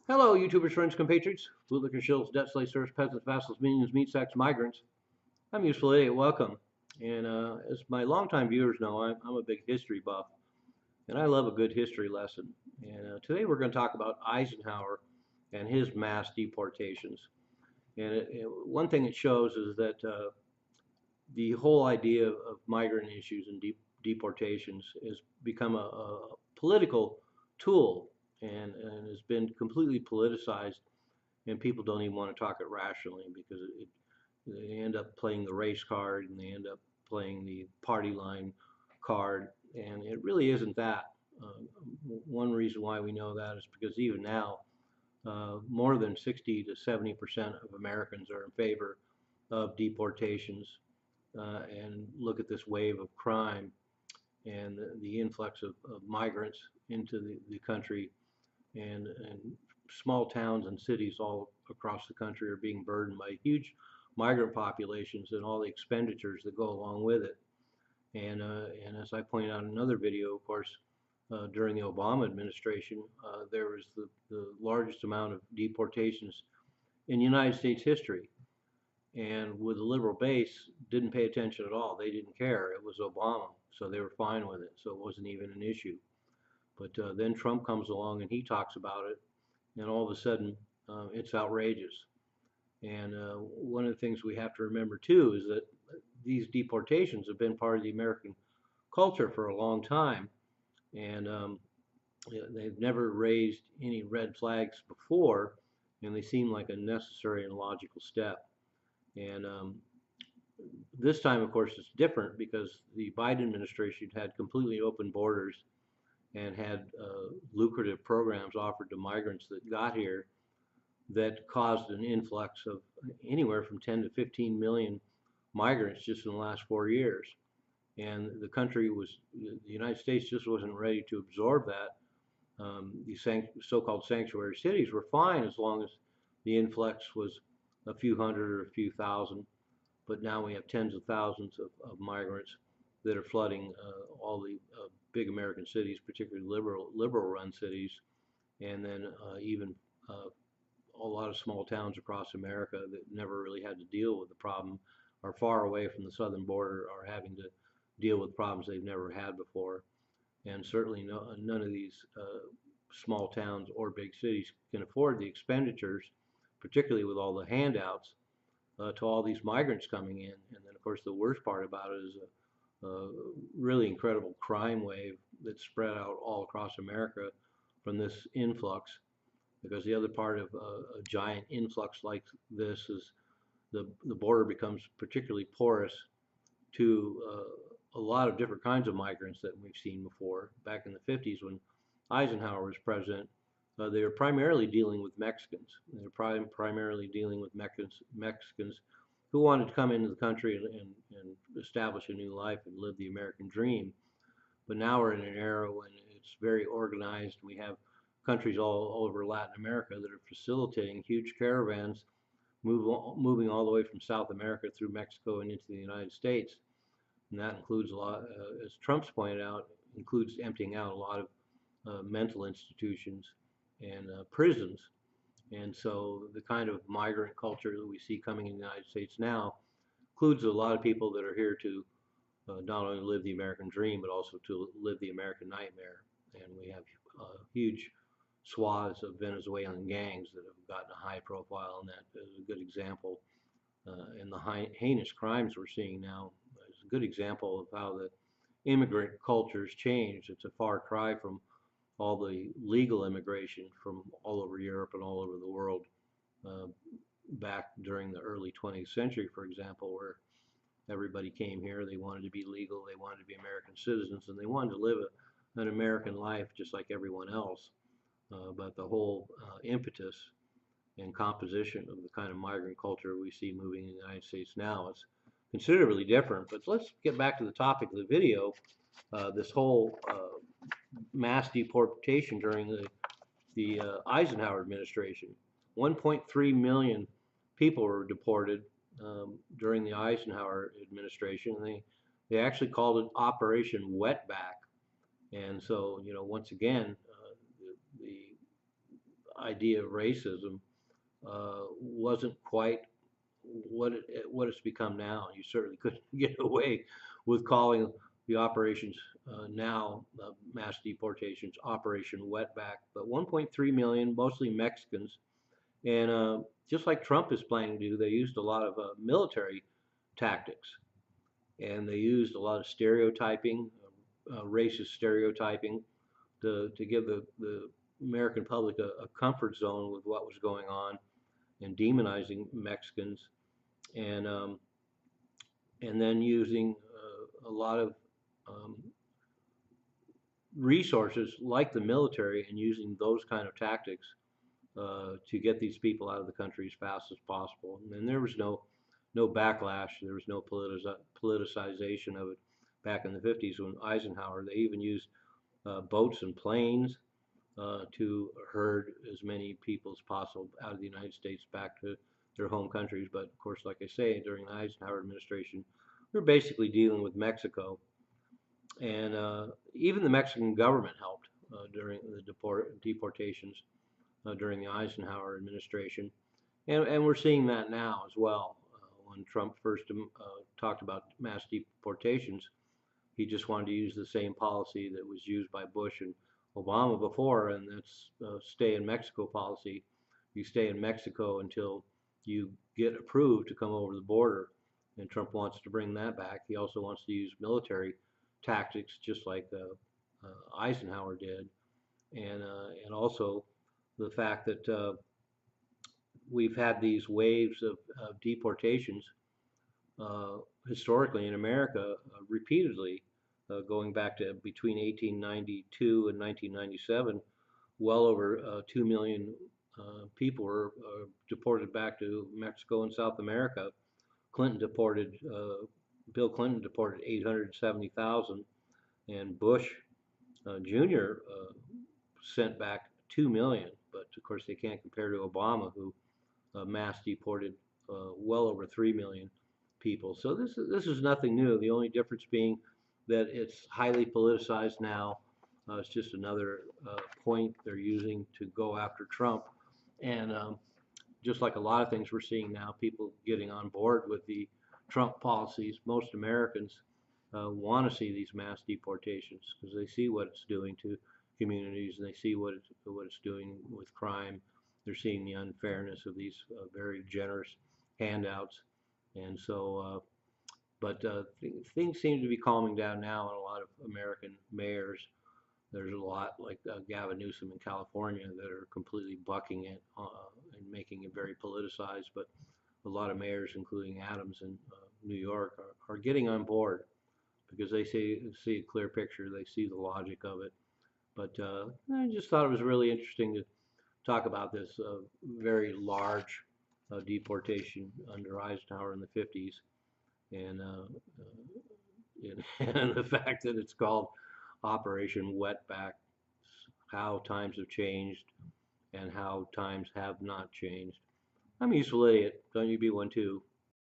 Hello, YouTubers, friends, compatriots, bootlicker shills, debt slaves, serfs, peasants, vassals, minions, meat sacks, migrants. I'm Useful Idiot. Welcome. And as my longtime viewers know, I'm a big history buff, and I love a good history lesson. And today we're going to talk about Eisenhower and his mass deportations. And one thing it shows is that the whole idea of migrant issues and deportations has become a political tool and has been completely politicized, and people don't even want to talk it rationally because they end up playing the race card and they end up playing the party line card, and it really isn't that. Uh, One reason why we know that is because even now, more than 60 to 70% of Americans are in favor of deportations, and look at this wave of crime and the influx of migrants into the country, and small towns and cities all across the country are being burdened by huge migrant populations and all the expenditures that go along with it. And as I pointed out in another video, of course, during the Obama administration, there was the largest amount of deportations in United States history. And with a liberal base, didn't pay attention at all. They didn't care. It was Obama, so they were fine with it. So it wasn't even an issue. But then Trump comes along and he talks about it, and all of a sudden, it's outrageous. And one of the things we have to remember too is that these deportations have been part of the American culture for a long time, and they've never raised any red flags before, and they seem like a necessary and logical step. And this time, of course, it's different because the Biden administration had completely open borders and had lucrative programs offered to migrants that got here that caused an influx of anywhere from 10 to 15 million migrants just in the last 4 years. And the country was, the United States just wasn't ready to absorb that. These so-called sanctuary cities were fine as long as the influx was a few hundred or a few thousand, but now we have tens of thousands of migrants that are flooding all the big American cities, particularly liberal-run cities, and then even a lot of small towns across America that never really had to deal with the problem, are far away from the southern border, are having to deal with problems they've never had before. And certainly none of these small towns or big cities can afford the expenditures, particularly with all the handouts to all these migrants coming in. And then, of course, the worst part about it is a really incredible crime wave that's spread out all across America from this influx. Because the other part of a giant influx like this is the border becomes particularly porous to a lot of different kinds of migrants that we've seen before. Back in the 50s when Eisenhower was president, they were primarily dealing with Mexicans. They were primarily dealing with Mexicans who wanted to come into the country and establish a new life and live the American dream. But now we're in an era when it's very organized. We have countries all over Latin America that are facilitating huge caravans moving all the way from South America through Mexico and into the United States. And that includes a lot, as Trump's pointed out, includes emptying out a lot of mental institutions and prisons. And so the kind of migrant culture that we see coming in the United States now includes a lot of people that are here to not only live the American dream, but also to live the American nightmare. And we have huge swaths of Venezuelan gangs that have gotten a high profile, and that is a good example. And the heinous crimes we're seeing now is a good example of how the immigrant culture's changed. It's a far cry from all the legal immigration from all over Europe and all over the world back during the early 20th century, for example, where everybody came here, they wanted to be legal, they wanted to be American citizens, and they wanted to live an American life just like everyone else. But the whole impetus and composition of the kind of migrant culture we see moving in the United States now is considerably different. But let's get back to the topic of the video. This whole mass deportation during the Eisenhower administration. 1.3 million people were deported during the Eisenhower administration, and they actually called it Operation Wetback. And so, once again, the idea of racism wasn't quite what it's become now. You certainly couldn't get away with calling the operations now mass deportations Operation Wetback. But 1.3 million, mostly Mexicans, and just like Trump is planning to do, they used a lot of military tactics, and they used a lot of stereotyping, racist stereotyping, to give the American public a comfort zone with what was going on, and demonizing Mexicans, and um, and then using a lot of um, resources like the military, and using those kind of tactics to get these people out of the country as fast as possible. And there was no backlash. There was no politicization of it back in the 50s when Eisenhower. They even used boats and planes to herd as many people as possible out of the United States back to their home countries. But of course, like I say, during the Eisenhower administration, we were basically dealing with Mexico, and even the Mexican government helped during the deportations during the Eisenhower administration, and we're seeing that now as well. When Trump first talked about mass deportations, he just wanted to use the same policy that was used by Bush and Obama before, and that's stay in Mexico policy. You stay in Mexico until you get approved to come over the border, and Trump wants to bring that back. He also wants to use military tactics, just like Eisenhower did, and also the fact that we've had these waves of deportations historically in America repeatedly, going back to between 1892 and 1997. Well over 2 million people were deported back to Mexico and South America. Clinton deported, Bill Clinton deported 870,000, and Bush Jr. Sent back 2 million. But of course, they can't compare to Obama, who mass deported well over 3 million people. So this is nothing new. The only difference being that it's highly politicized now. It's just another point they're using to go after Trump. And just like a lot of things we're seeing now, people getting on board with the Trump policies. Most Americans want to see these mass deportations because they see what it's doing to communities, and they see what it's doing with crime. They're seeing the unfairness of these very generous handouts, and so. Things seem to be calming down now in a lot of American mayors. There's a lot like Gavin Newsom in California that are completely bucking it and making it very politicized. But a lot of mayors, including Adams in New York, are getting on board because they see a clear picture. They see the logic of it. But I just thought it was really interesting to talk about this very large deportation under Eisenhower in the 50s. And and the fact that it's called Operation Wetback, how times have changed and how times have not changed. I'm a useful idiot. Don't you be one too?